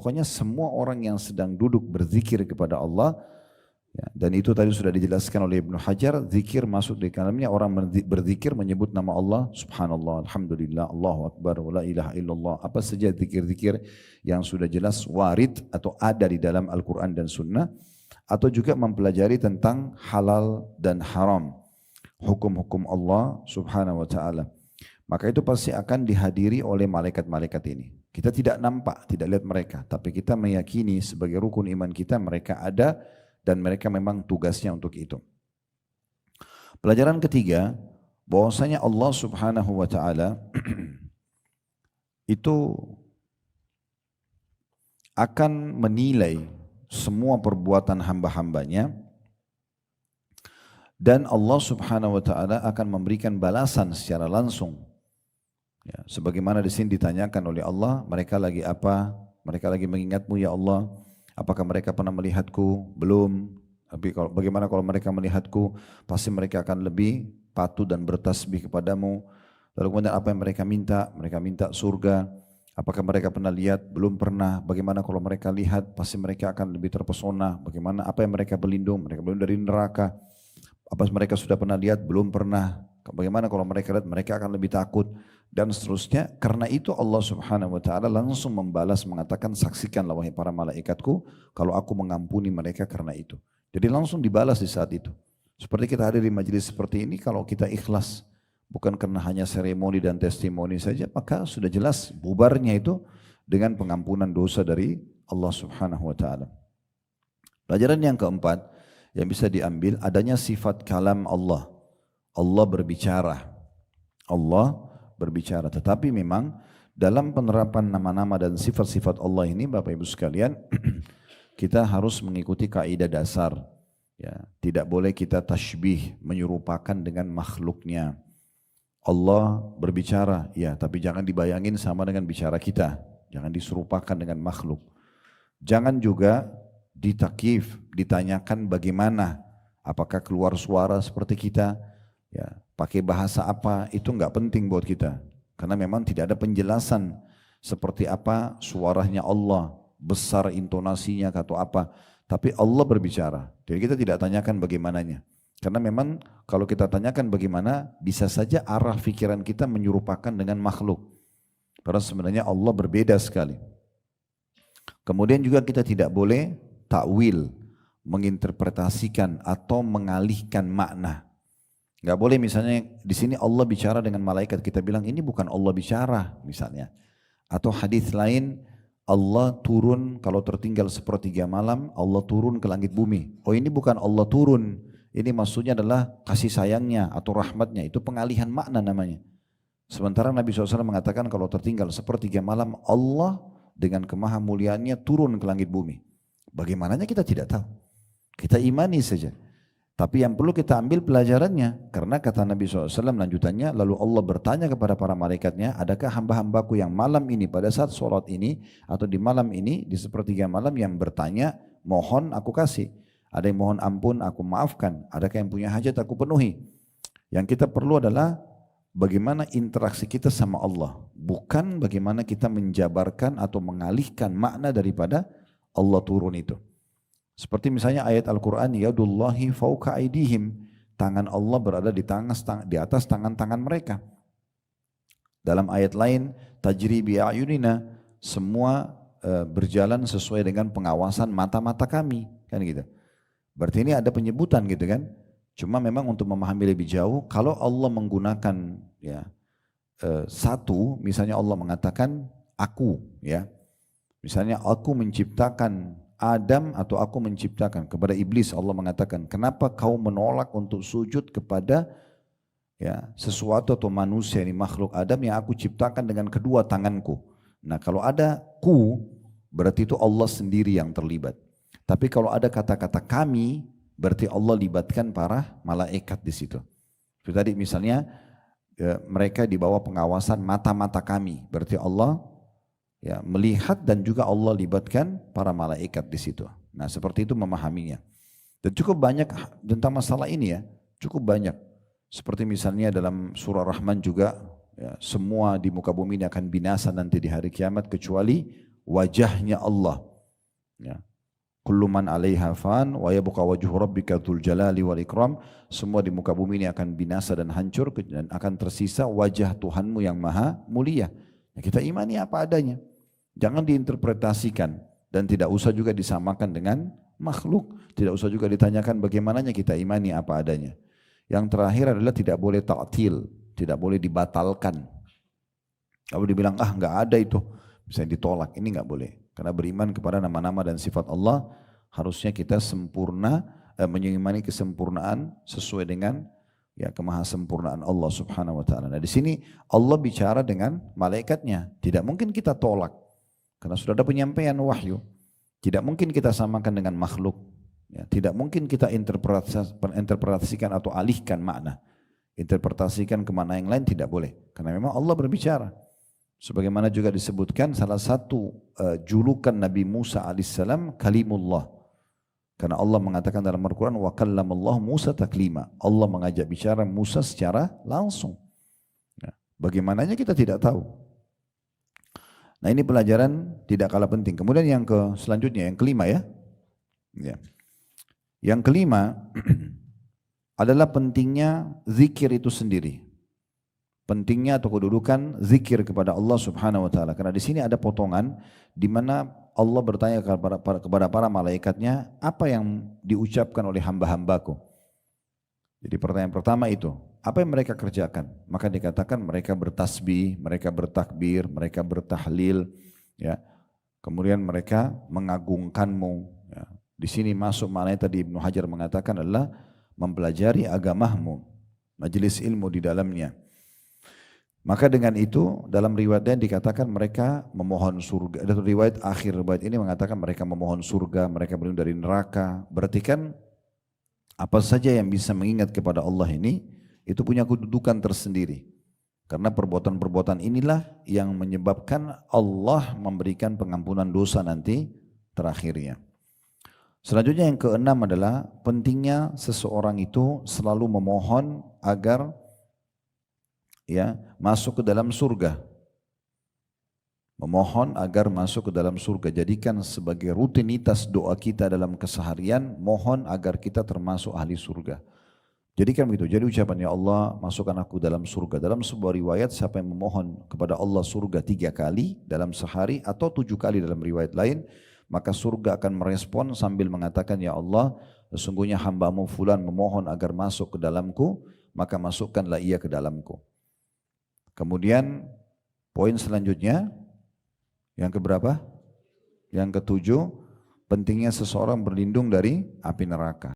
Pokoknya semua orang yang sedang duduk berzikir kepada Allah, ya, dan itu tadi sudah dijelaskan oleh Ibnu Hajar, zikir masuk di dalamnya orang berzikir menyebut nama Allah, subhanallah, alhamdulillah, Allahu akbar, wa la ilaha illallah, apa saja zikir-zikir yang sudah jelas warid atau ada di dalam Al-Quran dan Sunnah, atau juga mempelajari tentang halal dan haram, hukum-hukum Allah subhanahu wa ta'ala. Maka itu pasti akan dihadiri oleh malaikat-malaikat ini. Kita tidak nampak, tidak lihat mereka, tapi kita meyakini sebagai rukun iman kita mereka ada dan mereka memang tugasnya untuk itu. Pelajaran ketiga, bahwasanya Allah subhanahu wa ta'ala itu akan menilai semua perbuatan hamba-hambanya dan Allah subhanahu wa ta'ala akan memberikan balasan secara langsung. Ya, sebagaimana di sini ditanyakan oleh Allah, mereka lagi apa? Mereka lagi mengingatmu ya Allah. Apakah mereka pernah melihatku? Belum. Tapi bagaimana kalau mereka melihatku? Pasti mereka akan lebih patuh dan bertasbih kepadamu. Lalu kemudian apa yang mereka minta? Mereka minta surga. Apakah mereka pernah lihat? Belum pernah. Bagaimana kalau mereka lihat? Pasti mereka akan lebih terpesona. Bagaimana apa yang mereka berlindung? Mereka berlindung dari neraka. Apa mereka sudah pernah lihat? Belum pernah. Bagaimana kalau mereka lihat? Mereka akan lebih takut. Dan seterusnya. Karena itu Allah subhanahu wa ta'ala langsung membalas mengatakan, saksikanlah wahai para malaikatku kalau aku mengampuni mereka karena itu. Jadi langsung dibalas di saat itu. Seperti kita hadir di majelis seperti ini, kalau kita ikhlas bukan karena hanya seremoni dan testimoni saja, maka sudah jelas bubarnya itu dengan pengampunan dosa dari Allah subhanahu wa ta'ala. Pelajaran yang keempat yang bisa diambil adanya sifat kalam Allah. Allah berbicara. Allah berbicara. Tetapi memang dalam penerapan nama-nama dan sifat-sifat Allah ini, Bapak Ibu sekalian, kita harus mengikuti kaidah dasar. Ya, tidak boleh kita tashbih, menyerupakan dengan makhluknya. Allah berbicara, ya, tapi jangan dibayangin sama dengan bicara kita. Jangan diserupakan dengan makhluk. Jangan juga ditakif, ditanyakan bagaimana, apakah keluar suara seperti kita, ya, pakai bahasa apa, itu enggak penting buat kita. Karena memang tidak ada penjelasan seperti apa suaranya Allah, besar intonasinya atau apa. Tapi Allah berbicara. Jadi kita tidak tanyakan bagaimananya. Karena memang kalau kita tanyakan bagaimana, bisa saja arah pikiran kita menyerupakan dengan makhluk. Padahal sebenarnya Allah berbeda sekali. Kemudian juga kita tidak boleh takwil, menginterpretasikan atau mengalihkan makna. Enggak boleh misalnya di sini Allah bicara dengan malaikat, kita bilang ini bukan Allah bicara misalnya. Atau hadis lain, Allah turun kalau tertinggal sepertiga malam, Allah turun ke langit bumi. Oh ini bukan Allah turun, ini maksudnya adalah kasih sayangnya atau rahmatnya, itu pengalihan makna namanya. Sementara Nabi SAW mengatakan kalau tertinggal sepertiga malam, Allah dengan kemahamuliaannya turun ke langit bumi. Bagaimananya kita tidak tahu, kita imani saja. Tapi yang perlu kita ambil pelajarannya, karena kata Nabi SAW lanjutannya, lalu Allah bertanya kepada para malaikatnya, adakah hamba-hambaku yang malam ini pada saat sholat ini atau di malam ini di sepertiga malam yang bertanya, mohon aku kasih, ada yang mohon ampun aku maafkan, adakah yang punya hajat aku penuhi. Yang kita perlu adalah bagaimana interaksi kita sama Allah, bukan bagaimana kita menjabarkan atau mengalihkan makna daripada Allah turun itu. Seperti misalnya ayat Al-Quran, yadullahi fauqa aidihim, tangan Allah berada di atas tangan-tangan mereka. Dalam ayat lain, tajri bi ayunina, semua berjalan sesuai dengan pengawasan mata-mata kami, kan gitu. Berarti ini ada penyebutan gitu kan. Cuma memang untuk memahami lebih jauh, kalau Allah menggunakan ya satu, misalnya Allah mengatakan aku, ya, misalnya aku menciptakan Adam atau aku menciptakan, kepada iblis Allah mengatakan, kenapa kau menolak untuk sujud kepada ya sesuatu atau manusia, ini makhluk Adam yang aku ciptakan dengan kedua tanganku. Nah kalau ada ku, berarti itu Allah sendiri yang terlibat. Tapi kalau ada kata-kata kami, berarti Allah libatkan para malaikat di situ. Seperti tadi misalnya mereka di bawah pengawasan mata-mata kami, berarti Allah ya melihat dan juga Allah libatkan para malaikat di situ. Nah seperti itu memahaminya. Dan cukup banyak tentang masalah ini ya, cukup banyak. Seperti misalnya dalam surah Rahman juga, ya, semua di muka bumi ini akan binasa nanti di hari kiamat kecuali wajahnya Allah. Ya. Kullu man 'alaiha fan wa yabqa wajhu rabbika dzul jalali wal ikram. Semua di muka bumi ini akan binasa dan hancur dan akan tersisa wajah Tuhanmu yang maha mulia. Ya, kita imani apa adanya. Jangan diinterpretasikan dan tidak usah juga disamakan dengan makhluk. Tidak usah juga ditanyakan bagaimananya, kita imani apa adanya. Yang terakhir adalah tidak boleh ta'til, tidak boleh dibatalkan. Kalau dibilang enggak ada itu, misalnya ditolak, ini enggak boleh. Karena beriman kepada nama-nama dan sifat Allah harusnya kita sempurna, mengimani kesempurnaan sesuai dengan ya kemahasempurnaan Allah Subhanahu wa taala. Nah, di sini Allah bicara dengan malaikatnya, tidak mungkin kita tolak karena sudah ada penyampaian wahyu. Tidak mungkin kita samakan dengan makhluk. Ya, tidak mungkin kita interpretasikan atau alihkan makna. Interpretasikan ke makna yang lain tidak boleh. Karena memang Allah berbicara. Sebagaimana juga disebutkan salah satu julukan Nabi Musa alaihissalam kalimullah. Karena Allah mengatakan dalam Al-Quran wa kallamallahu Musa taklima. Allah mengajak bicara Musa secara langsung. Ya, bagaimananya kita tidak tahu. Nah, ini pelajaran tidak kalah penting. Kemudian yang selanjutnya yang kelima ya. Ya. Yang kelima adalah pentingnya zikir itu sendiri. Pentingnya atau kedudukan zikir kepada Allah Subhanahu wa taala. Karena di sini ada potongan di mana Allah bertanya kepada para malaikatnya, apa yang diucapkan oleh hamba-hambaku? Jadi pertanyaan pertama itu, apa yang mereka kerjakan? Maka dikatakan mereka bertasbih, mereka bertakbir, mereka bertahlil, ya. Kemudian mereka mengagungkanmu. Ya. Di sini masuk maknanya tadi Ibnu Hajar mengatakan adalah mempelajari agamamu, majelis ilmu di dalamnya. Maka dengan itu dalam riwayat lain dikatakan mereka memohon surga. Ada riwayat akhir riwayat ini mengatakan mereka memohon surga, mereka berlindung dari neraka. Berarti kan apa saja yang bisa mengingat kepada Allah ini itu punya kedudukan tersendiri. Karena perbuatan-perbuatan inilah yang menyebabkan Allah memberikan pengampunan dosa nanti terakhirnya. Selanjutnya yang keenam adalah pentingnya seseorang itu selalu memohon agar ya masuk ke dalam surga. Memohon agar masuk ke dalam surga. Jadikan sebagai rutinitas doa kita dalam keseharian, mohon agar kita termasuk ahli surga. Jadikan begitu. Jadi ucapan ya Allah masukkan aku dalam surga. Dalam sebuah riwayat siapa yang memohon kepada Allah surga 3 kali dalam sehari atau 7 kali dalam riwayat lain, maka surga akan merespon sambil mengatakan ya Allah sesungguhnya hambamu fulan memohon agar masuk ke dalamku, maka masukkanlah ia ke dalamku. Kemudian poin selanjutnya yang keberapa? Yang ketujuh, pentingnya seseorang berlindung dari api neraka.